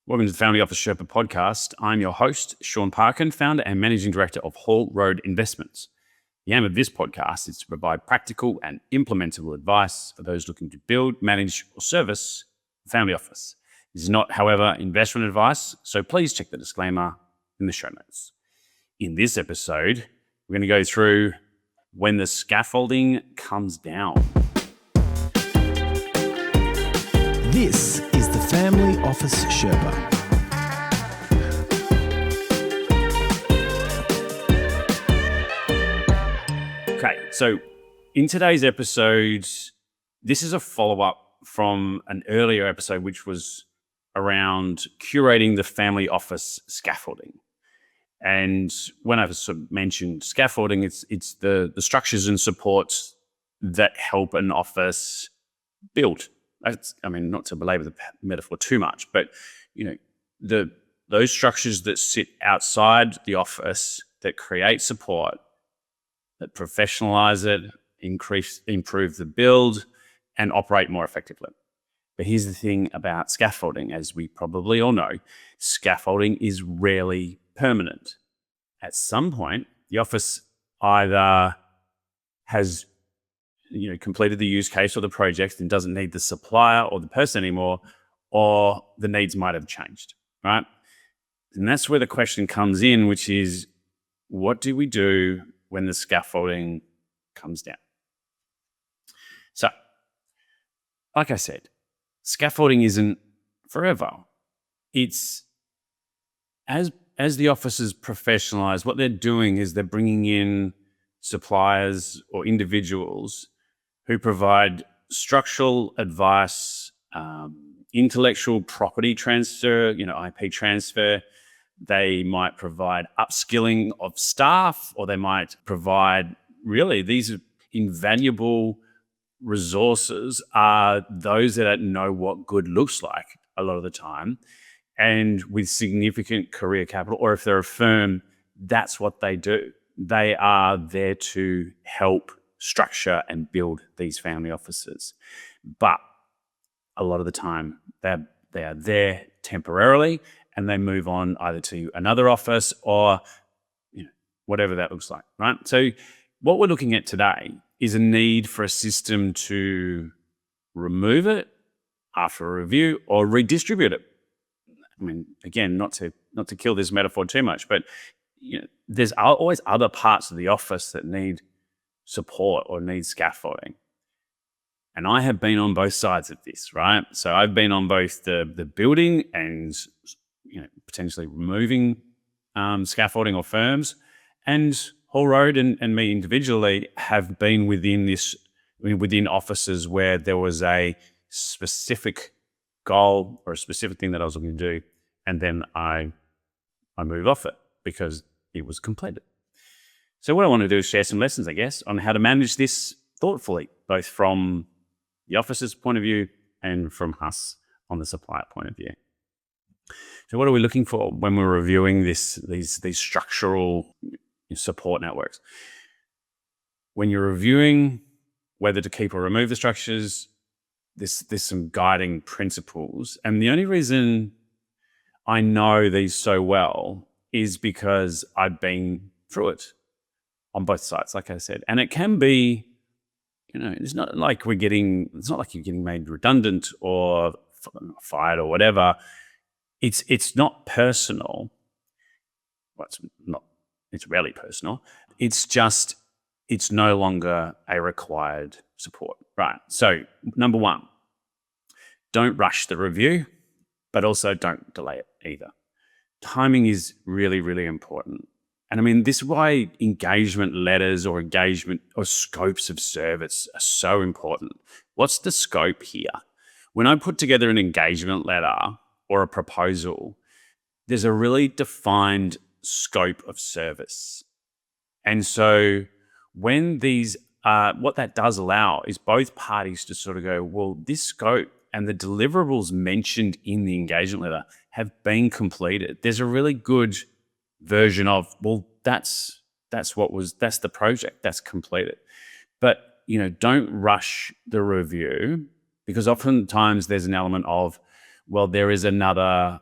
Welcome to the Family Office Sherpa podcast. I'm your host, Shaun Parkin, founder and managing director of Hall Road Investments. The aim of this podcast is to provide practical and implementable advice for those looking to build, manage, or service a family office. This is not, however, investment advice, so please check the disclaimer in the show notes. In this episode, we're going to go through when the scaffolding comes down. This is the Family Office Sherpa. Okay, so in today's episode, this is a follow-up from an earlier episode, which was around curating the family office scaffolding. And when I've sort of mentioned scaffolding, it's the structures and supports that help an office build. Not to belabor the metaphor too much, but those structures that sit outside the office that create support, that professionalise it, improve the build, and operate more effectively. But here's the thing about scaffolding, as we probably all know, scaffolding is rarely permanent. At some point, the office either has completed the use case or the project and doesn't need the supplier or the person anymore, or the needs might have changed, right? And that's where the question comes in, which is, what do we do when the scaffolding comes down? So, like I said, scaffolding isn't forever. It's as the offices professionalize, what they're doing is they're bringing in suppliers or individuals who provide structural advice, intellectual property transfer, IP transfer. They might provide upskilling of staff, or they might provide, really, these invaluable resources are those that know what good looks like a lot of the time, and with significant career capital, or if they're a firm, that's what they do. They are there to help structure and build these family offices. But a lot of the time, they are there temporarily, and they move on either to another office or whatever that looks like, right? So what we're looking at today is a need for a system to remove it after a review or redistribute it. I mean, again, not to kill this metaphor too much, but there's always other parts of the office that need support or need scaffolding. And I have been on both sides of this, right? So I've been on both the building and potentially removing scaffolding or firms, and Hall Road and me individually have been within offices where there was a specific goal or a specific thing that I was looking to do, and then I move off it because it was completed. So what I want to do is share some lessons, I guess, on how to manage this thoughtfully, both from the officer's point of view and from us on the supplier point of view. So what are we looking for when we're reviewing these structural support networks? When you're reviewing whether to keep or remove the structures, there's some guiding principles. And the only reason I know these so well is because I've been through it on both sides, like I said. And it can be, it's not like you're getting made redundant or fired or whatever. It's not personal. Well, it's rarely personal. It's just, it's no longer a required support, right? So number one, don't rush the review, but also don't delay it either. Timing is really, really important. And I mean, this is why engagement letters or engagement or scopes of service are so important. What's the scope here? When I put together an engagement letter or a proposal, there's a really defined scope of service. And so when what that does allow is both parties to sort of go, well, this scope and the deliverables mentioned in the engagement letter have been completed. There's a really good version of, well, that's the project that's completed. But don't rush the review, because oftentimes there's an element of, well, there is another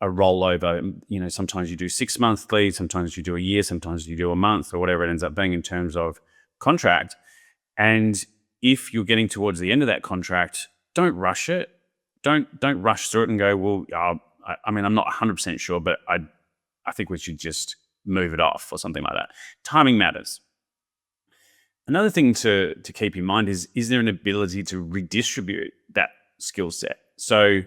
a rollover. Sometimes you do 6 monthly, sometimes you do a year, sometimes you do a month, or whatever it ends up being in terms of contract. And if you're getting towards the end of that contract, don't rush it. Don't rush through it and go, well, I'm not 100% sure, but I think we should just move it off or something like that. Timing matters. Another thing to keep in mind is there an ability to redistribute that skill set? So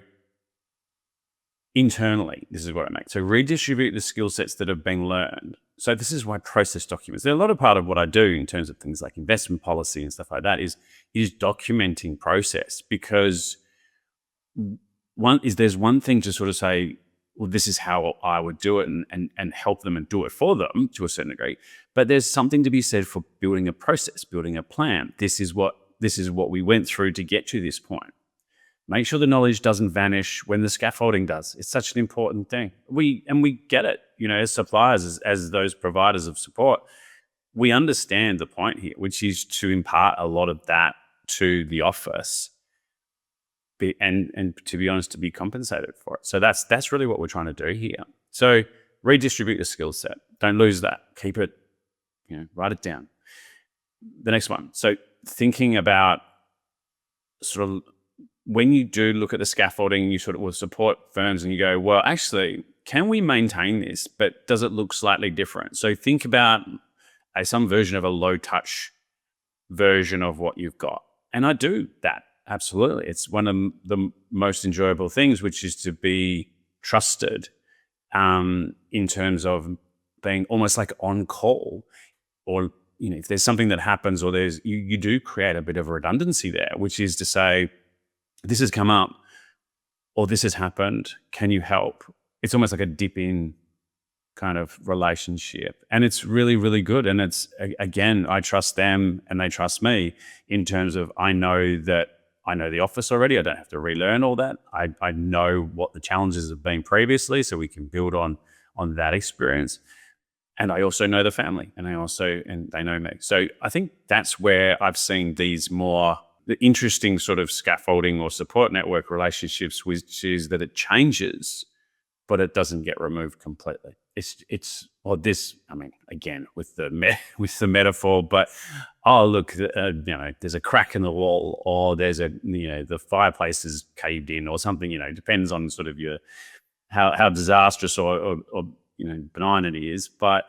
internally, this is what I mean. So redistribute the skill sets that have been learned. So this is why process documents, they're a lot of part of what I do in terms of things like investment policy and stuff like that is documenting process, because there's one thing to sort of say, well, this is how I would do it and help them and do it for them to a certain degree. But there's something to be said for building a process, building a plan. This is what we went through to get to this point. Make sure the knowledge doesn't vanish when the scaffolding does. It's such an important thing. We get it, as suppliers, as those providers of support, we understand the point here, which is to impart a lot of that to the office, and to be honest, to be compensated for it. So that's really what we're trying to do here. So redistribute the skill set. Don't lose that. Keep it, write it down. The next one. So thinking about sort of when you do look at the scaffolding, you sort of will support firms and you go, well, actually, can we maintain this, but does it look slightly different? So think about some version of a low touch version of what you've got. And I do that. Absolutely. It's one of the most enjoyable things, which is to be trusted in terms of being almost like on call, or, if there's something that happens or you do create a bit of a redundancy there, which is to say, this has come up or this has happened. Can you help? It's almost like a dip in kind of relationship. And it's really, really good. And it's, again, I trust them and they trust me in terms of I know the office already. I don't have to relearn all that. I know what the challenges have been previously, so we can build on that experience. And I also know the family, and they know me. So I think that's where I've seen these more the interesting sort of scaffolding or support network relationships, which is that it changes, but it doesn't get removed completely. Again, with the metaphor, but look, there's a crack in the wall, or there's the fireplace is caved in, or something. Depends on sort of how disastrous or benign it is. But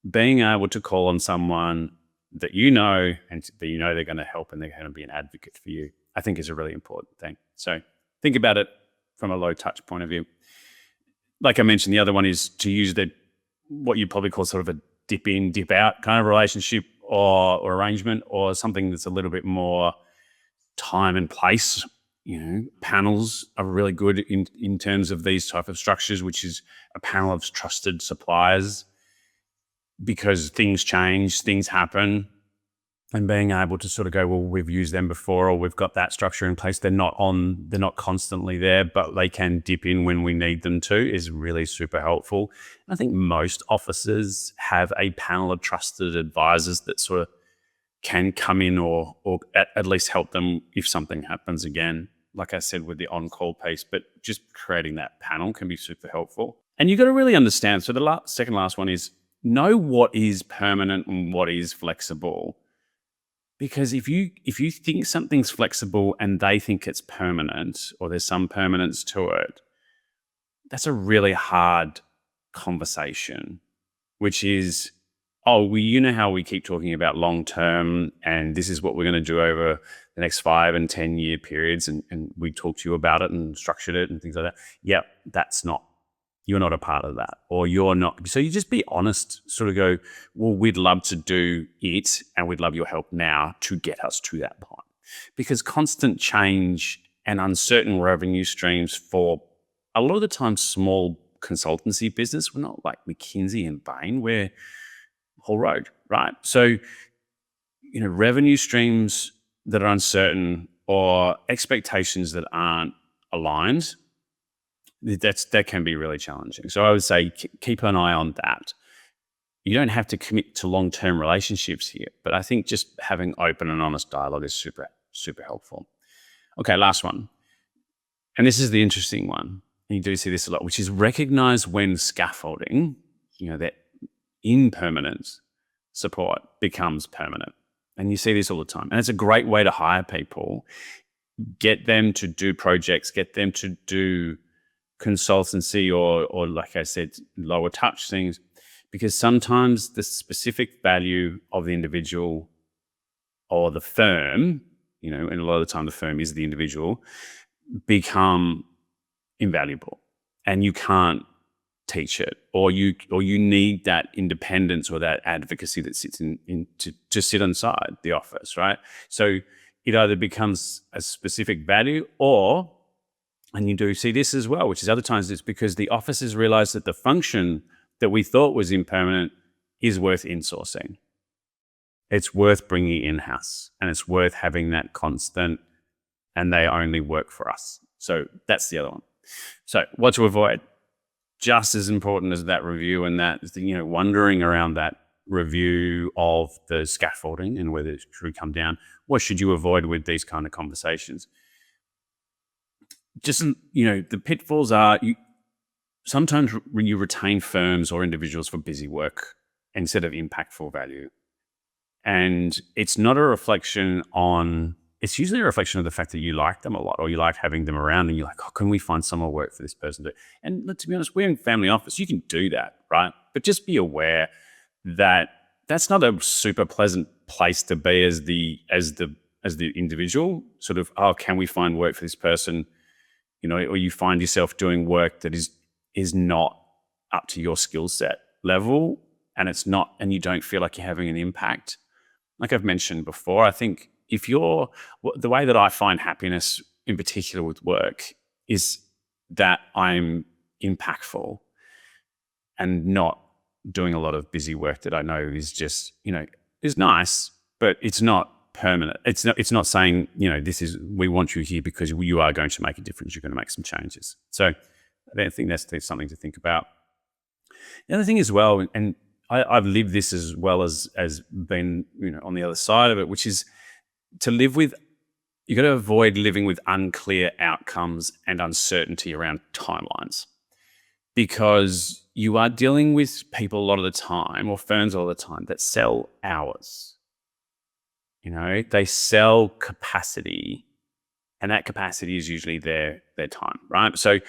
being able to call on someone that and that they're going to help and they're going to be an advocate for you, I think is a really important thing. So think about it from a low touch point of view. Like I mentioned, the other one is to use what you probably call sort of a dip in, dip out kind of relationship or arrangement, or something that's a little bit more time and place. Panels are really good in terms of these type of structures, which is a panel of trusted suppliers, because things change, things happen, and being able to sort of go, well, we've used them before, or we've got that structure in place. They're not constantly there, but they can dip in when we need them to, is really super helpful. And I think most offices have a panel of trusted advisors that sort of can come in or at least help them if something happens again, like I said, with the on-call piece. But just creating that panel can be super helpful. And you've got to really understand. So the second last one is know what is permanent and what is flexible. Because if you think something's flexible and they think it's permanent, or there's some permanence to it, that's a really hard conversation, which is, how we keep talking about long-term, and this is what we're going to do over the next 5 and 10 year periods. And we talked to you about it and structured it and things like that. Yeah, you're not a part of that, or you're not. So you just be honest, sort of go, well, we'd love to do it and we'd love your help now to get us to that point. Because constant change and uncertain revenue streams for a lot of the time small consultancy business, we're not like McKinsey and Bain, we're whole road, right? So, revenue streams that are uncertain or expectations that aren't aligned, that can be really challenging. So I would say keep an eye on that. You don't have to commit to long-term relationships here, but I think just having open and honest dialogue is super, super helpful. Okay, last one. And this is the interesting one. and you do see this a lot, which is recognize when scaffolding, that impermanent support becomes permanent. And you see this all the time. And it's a great way to hire people, get them to do projects, get them to do consultancy or like I said, lower touch things, because sometimes the specific value of the individual or the firm, and a lot of the time the firm is the individual, become invaluable, and you can't teach it, or you need that independence or that advocacy that sits to sit inside the office, right? So it either becomes a specific value, and you do see this as well, which is other times it's because the offices realize that the function that we thought was impermanent is worth insourcing. It's worth bringing in-house, and it's worth having that constant, and they only work for us. So that's the other one. So what to avoid? Just as important as that review and that, wondering around that review of the scaffolding and whether it should come down, what should you avoid with these kind of conversations? Just, the pitfalls are sometimes you retain firms or individuals for busy work instead of impactful value. And it's not a reflection on, it's usually a reflection of the fact that you like them a lot, or you like having them around, and you're like, can we find some more work for this person? And to be honest, we're in family office. You can do that, right? But just be aware that that's not a super pleasant place to be as the individual. Sort of, can we find work for this person? Or you find yourself doing work that is not up to your skill set level, and it's not, and you don't feel like you're having an impact. Like I've mentioned before, I think the way that I find happiness in particular with work is that I'm impactful and not doing a lot of busy work that I know is just, is nice, but it's not permanent. It's not saying, we want you here because you are going to make a difference. You're going to make some changes. So I think that's something to think about. The other thing as well, and I've lived this as well as been, on the other side of it, which is to live with, you got to avoid living with unclear outcomes and uncertainty around timelines, because you are dealing with people a lot of the time, or firms all the time, that sell hours. They sell capacity, and that capacity is usually their time, right? So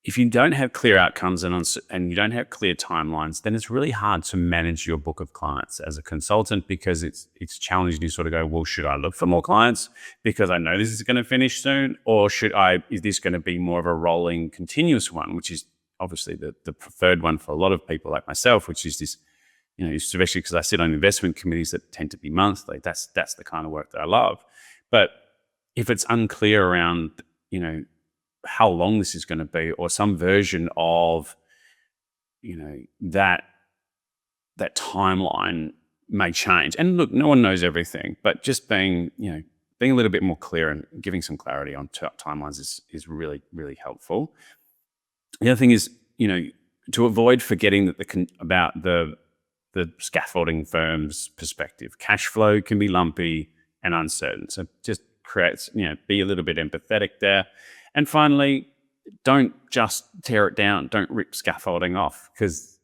if you don't have clear outcomes and you don't have clear timelines, then it's really hard to manage your book of clients as a consultant, because it's challenging to sort of go, well, should I look for more clients because I know this is going to finish soon, or is this going to be more of a rolling, continuous one, which is obviously the preferred one for a lot of people like myself, which is this, especially because I sit on investment committees that tend to be monthly. That's the kind of work that I love. But if it's unclear around, how long this is going to be, or some version of, that timeline may change. And look, no one knows everything, but just being a little bit more clear and giving some clarity on timelines is really, really helpful. The other thing is, to avoid forgetting about the scaffolding firm's perspective. Cash flow can be lumpy and uncertain. So just be a little bit empathetic there. And finally, don't just tear it down. Don't rip scaffolding off, because,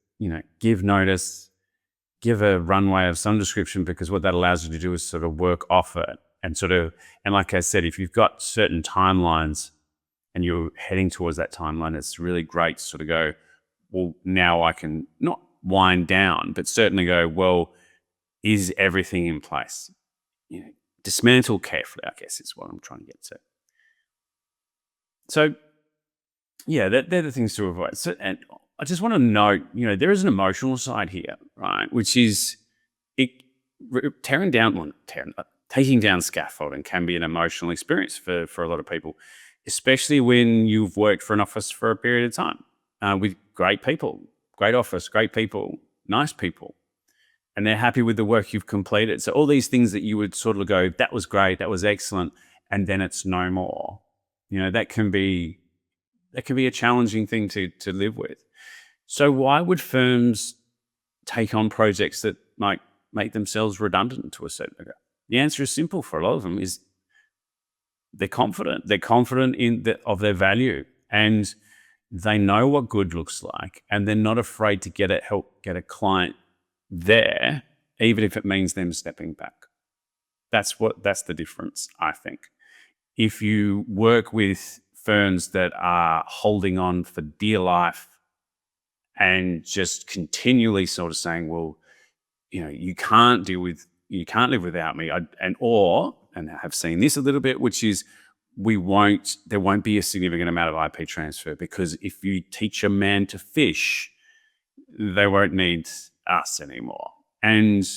give notice, give a runway of some description, because what that allows you to do is sort of work off it and like I said, if you've got certain timelines and you're heading towards that timeline, it's really great to sort of go, well, now I can not wind down, but certainly go, well, is everything in place? Dismantle carefully, I guess is what I'm trying to get to. So, yeah, they're the things to avoid. So, and I just want to note, there is an emotional side here, right? Which is taking down scaffolding can be an emotional experience for a lot of people, especially when you've worked for an office for a period of time with great people, great office, great people, nice people, and they're happy with the work you've completed. So all these things that you would sort of go, that was great, that was excellent, and then it's no more. That can be a challenging thing to live with. So why would firms take on projects that might make themselves redundant to a certain degree? The answer is simple for a lot of them: is they're confident. They're confident of their value, and they know what good looks like, and they're not afraid to help get a client there, even if it means them stepping back. That's the difference, I think. If you work with firms that are holding on for dear life and just continually sort of saying, well, you can't live without me, and I have seen this a little bit, which is there won't be a significant amount of IP transfer, because if you teach a man to fish, they won't need us anymore. And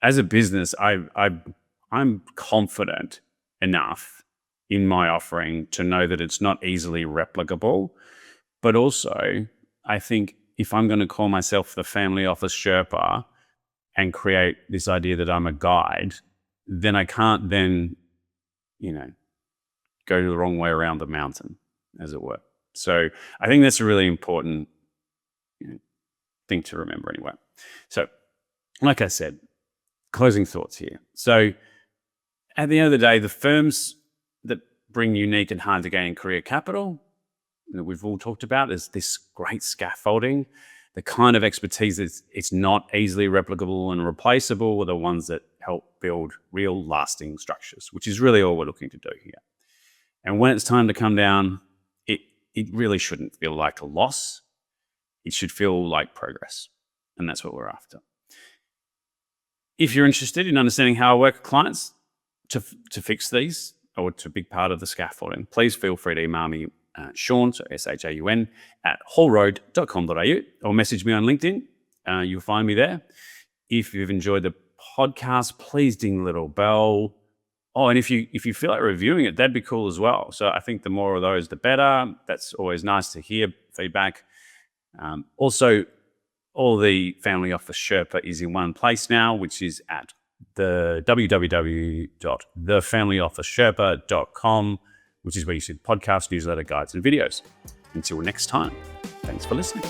as a business, I'm confident enough in my offering to know that it's not easily replicable. But also, I think if I'm going to call myself the family office Sherpa and create this idea that I'm a guide, then I can't then, go the wrong way around the mountain, as it were. So I think that's a really important thing to remember anyway. So, like I said, closing thoughts here. So at the end of the day, the firms that bring unique and hard to gain career capital that we've all talked about is this great scaffolding. The kind of expertise that's it's not easily replicable and replaceable are the ones that help build real lasting structures, which is really all we're looking to do here. And when it's time to come down, it really shouldn't feel like a loss. It should feel like progress. And that's what we're after. If you're interested in understanding how I work with clients to fix these, or to be part of the scaffolding, please feel free to email me, Shaun, so SHAUN, @wholeroad.com.au, or message me on LinkedIn. You'll find me there. If you've enjoyed the podcast, please ding the little bell. Oh, and if you feel like reviewing it, that'd be cool as well. So I think the more of those, the better. That's always nice to hear feedback. Also, all the Family Office Sherpa is in one place now, which is at the www.thefamilyofficesherpa.com, which is where you see podcasts, newsletter, guides, and videos. Until next time, thanks for listening.